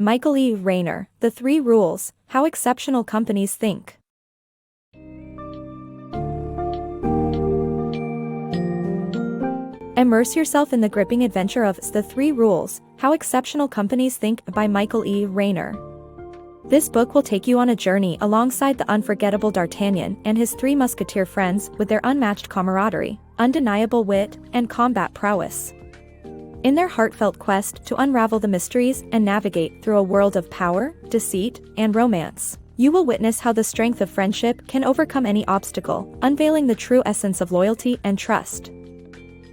MichaelERaynor, The 3 Rules, How Exceptional Companies Think. Immerse yourself in the gripping adventure of The 3 Rules, How Exceptional Companies Think by MichaelERaynor. This book will take you on a journey alongside the unforgettable D'Artagnan and his 3 musketeer friends with their unmatched camaraderie, undeniable wit, and combat prowess. In their heartfelt quest to unravel the mysteries and navigate through a world of power, deceit, and romance, you will witness how the strength of friendship can overcome any obstacle, unveiling the true essence of loyalty and trust.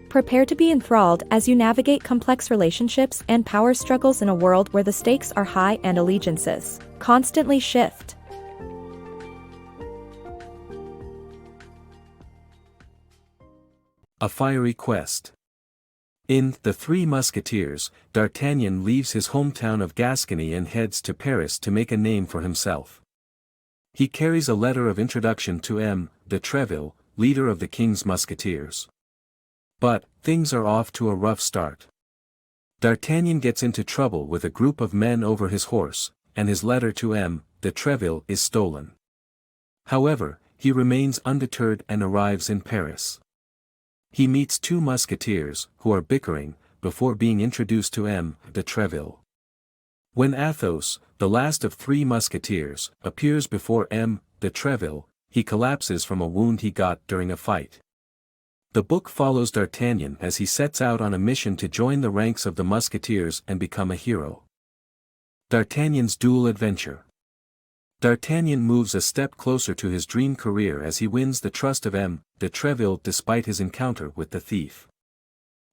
Prepare to be enthralled as you navigate complex relationships and power struggles in a world where the stakes are high and allegiances constantly shift. A fiery quest. In The 3 Musketeers, D'Artagnan leaves his hometown of Gascony and heads to Paris to make a name for himself. He carries a letter of introduction to M. de Treville, leader of the King's Musketeers. But, things are off to a rough start. D'Artagnan gets into trouble with a group of men over his horse, and his letter to M. de Treville is stolen. However, he remains undeterred and arrives in Paris. He meets 2 musketeers, who are bickering, before being introduced to M. de Treville. When Athos, the last of 3 musketeers, appears before M. de Treville, he collapses from a wound he got during a fight. The book follows D'Artagnan as he sets out on a mission to join the ranks of the musketeers and become a hero. D'Artagnan's duel adventure. D'Artagnan moves a step closer to his dream career as he wins the trust of M. de Treville despite his encounter with the thief.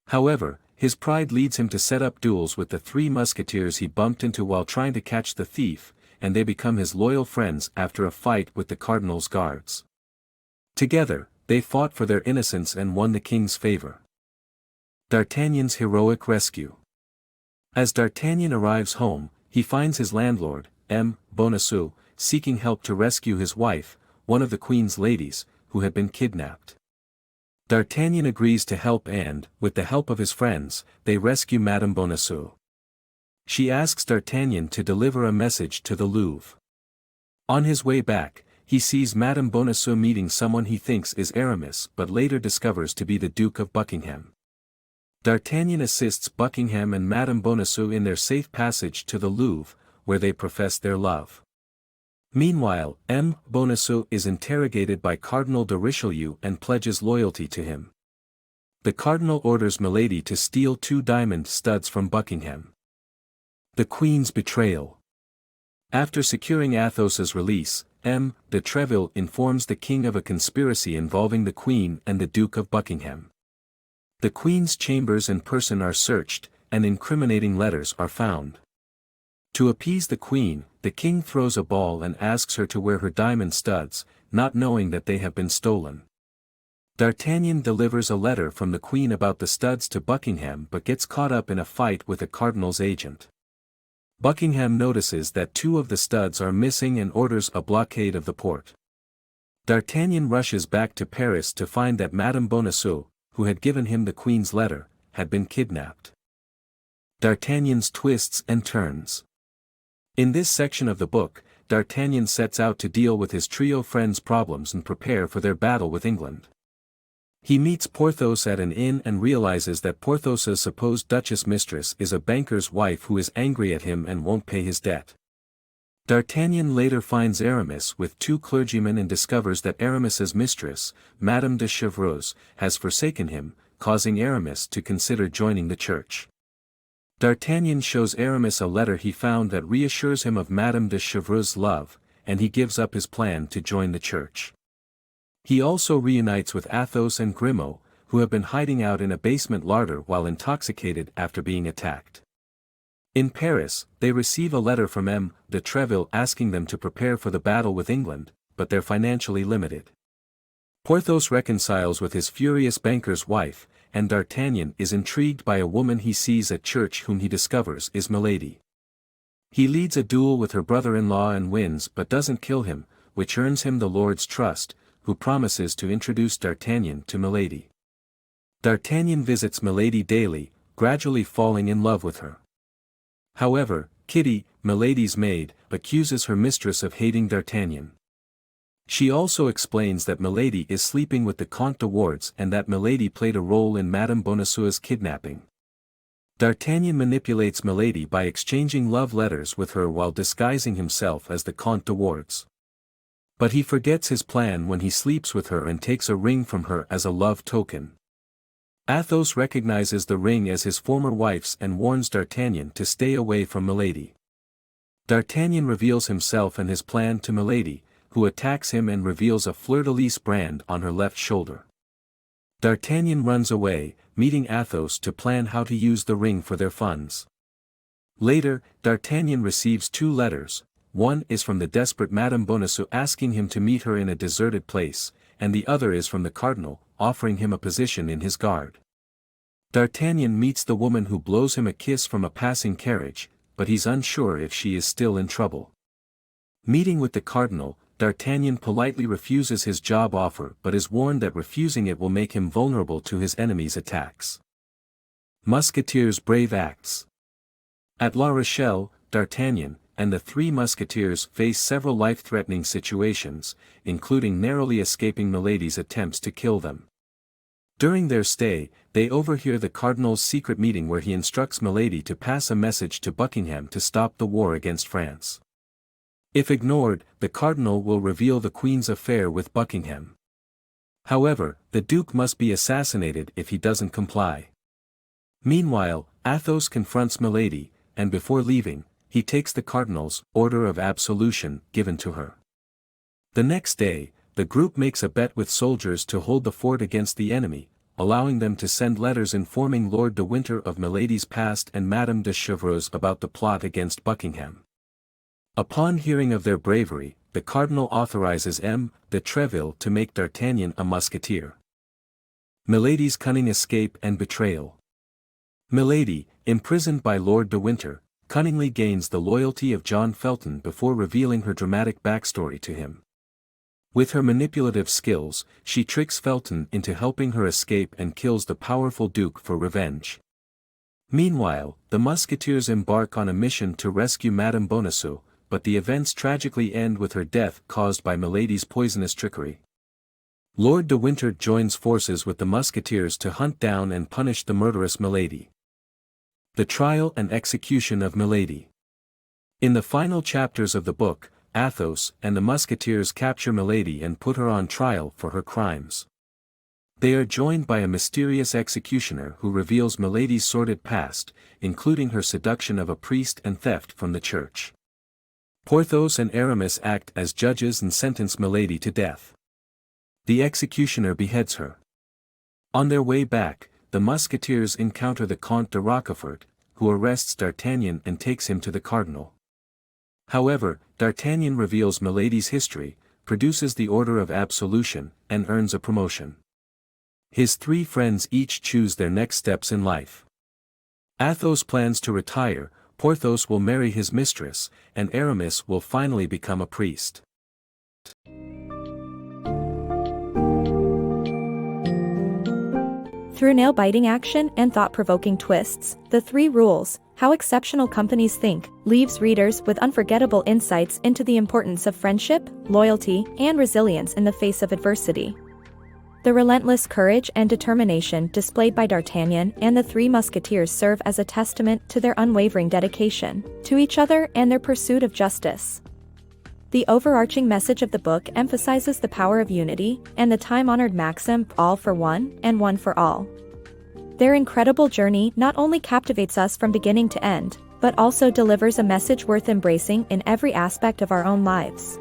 However, his pride leads him to set up duels with the 3 musketeers he bumped into while trying to catch the thief, and they become his loyal friends after a fight with the cardinal's guards. Together, they fought for their innocence and won the king's favor. D'Artagnan's heroic rescue. As D'Artagnan arrives home, he finds his landlord, M. Bonacieux, seeking help to rescue his wife, one of the queen's ladies, who had been kidnapped. D'Artagnan agrees to help and, with the help of his friends, they rescue Madame Bonacieux. She asks D'Artagnan to deliver a message to the Louvre. On his way back, he sees Madame Bonacieux meeting someone he thinks is Aramis but later discovers to be the Duke of Buckingham. D'Artagnan assists Buckingham and Madame Bonacieux in their safe passage to the Louvre, where they profess their love. Meanwhile, M. Bonacieux is interrogated by Cardinal de Richelieu and pledges loyalty to him. The cardinal orders Milady to steal 2 diamond studs from Buckingham. The Queen's betrayal. After securing Athos's release, M. de Treville informs the king of a conspiracy involving the Queen and the Duke of Buckingham. The Queen's chambers and person are searched, and incriminating letters are found. To appease the Queen, the king throws a ball and asks her to wear her diamond studs, not knowing that they have been stolen. D'Artagnan delivers a letter from the Queen about the studs to Buckingham but gets caught up in a fight with a cardinal's agent. Buckingham notices that 2 of the studs are missing and orders a blockade of the port. D'Artagnan rushes back to Paris to find that Madame Bonacieux, who had given him the Queen's letter, had been kidnapped. D'Artagnan's twists and turns. In this section of the book, D'Artagnan sets out to deal with his trio friends' problems and prepare for their battle with England. He meets Porthos at an inn and realizes that Porthos's supposed Duchess mistress is a banker's wife who is angry at him and won't pay his debt. D'Artagnan later finds Aramis with 2 clergymen and discovers that Aramis's mistress, Madame de Chevreuse, has forsaken him, causing Aramis to consider joining the church. D'Artagnan shows Aramis a letter he found that reassures him of Madame de Chevreuse's love, and he gives up his plan to join the church. He also reunites with Athos and Grimaud, who have been hiding out in a basement larder while intoxicated after being attacked. In Paris, they receive a letter from M. de Treville asking them to prepare for the battle with England, but they're financially limited. Porthos reconciles with his furious banker's wife, and D'Artagnan is intrigued by a woman he sees at church whom he discovers is Milady. He leads a duel with her brother-in-law and wins but doesn't kill him, which earns him the Lord's trust, who promises to introduce D'Artagnan to Milady. D'Artagnan visits Milady daily, gradually falling in love with her. However, Kitty, Milady's maid, accuses her mistress of hating D'Artagnan. She also explains that Milady is sleeping with the Comte de Wardes and that Milady played a role in Madame Bonacieux's kidnapping. D'Artagnan manipulates Milady by exchanging love letters with her while disguising himself as the Comte de Wardes. But he forgets his plan when he sleeps with her and takes a ring from her as a love token. Athos recognizes the ring as his former wife's and warns D'Artagnan to stay away from Milady. D'Artagnan reveals himself and his plan to Milady, who attacks him and reveals a fleur-de-lis brand on her left shoulder. D'Artagnan runs away, meeting Athos to plan how to use the ring for their funds. Later, D'Artagnan receives 2 letters. One is from the desperate Madame Bonacieux asking him to meet her in a deserted place, and the other is from the cardinal, offering him a position in his guard. D'Artagnan meets the woman who blows him a kiss from a passing carriage, but he's unsure if she is still in trouble. Meeting with the cardinal, D'Artagnan politely refuses his job offer but is warned that refusing it will make him vulnerable to his enemies' attacks. Musketeers' brave acts. At La Rochelle, D'Artagnan and the 3 Musketeers face several life-threatening situations, including narrowly escaping Milady's attempts to kill them. During their stay, they overhear the cardinal's secret meeting where he instructs Milady to pass a message to Buckingham to stop the war against France. If ignored, the cardinal will reveal the Queen's affair with Buckingham. However, the Duke must be assassinated if he doesn't comply. Meanwhile, Athos confronts Milady, and before leaving, he takes the cardinal's order of absolution given to her. The next day, the group makes a bet with soldiers to hold the fort against the enemy, allowing them to send letters informing Lord de Winter of Milady's past and Madame de Chevreuse about the plot against Buckingham. Upon hearing of their bravery, the cardinal authorizes M. de Treville to make D'Artagnan a musketeer. Milady's cunning escape and betrayal. Milady, imprisoned by Lord de Winter, cunningly gains the loyalty of John Felton before revealing her dramatic backstory to him. With her manipulative skills, she tricks Felton into helping her escape and kills the powerful Duke for revenge. Meanwhile, the Musketeers embark on a mission to rescue Madame Bonacieux, but the events tragically end with her death caused by Milady's poisonous trickery. Lord de Winter joins forces with the Musketeers to hunt down and punish the murderous Milady. The trial and execution of Milady. In the final chapters of the book, Athos and the Musketeers capture Milady and put her on trial for her crimes. They are joined by a mysterious executioner who reveals Milady's sordid past, including her seduction of a priest and theft from the church. Porthos and Aramis act as judges and sentence Milady to death. The executioner beheads her. On their way back, the Musketeers encounter the Comte de Rochefort, who arrests D'Artagnan and takes him to the cardinal. However, D'Artagnan reveals Milady's history, produces the order of absolution, and earns a promotion. His 3 friends each choose their next steps in life. Athos plans to retire, Porthos will marry his mistress, and Aramis will finally become a priest. Through nail-biting action and thought-provoking twists, The 3 Rules, How Exceptional Companies Think, leaves readers with unforgettable insights into the importance of friendship, loyalty, and resilience in the face of adversity. The relentless courage and determination displayed by D'Artagnan and the 3 Musketeers serve as a testament to their unwavering dedication to each other and their pursuit of justice. The overarching message of the book emphasizes the power of unity and the time-honored maxim, all for one and one for all. Their incredible journey not only captivates us from beginning to end, but also delivers a message worth embracing in every aspect of our own lives.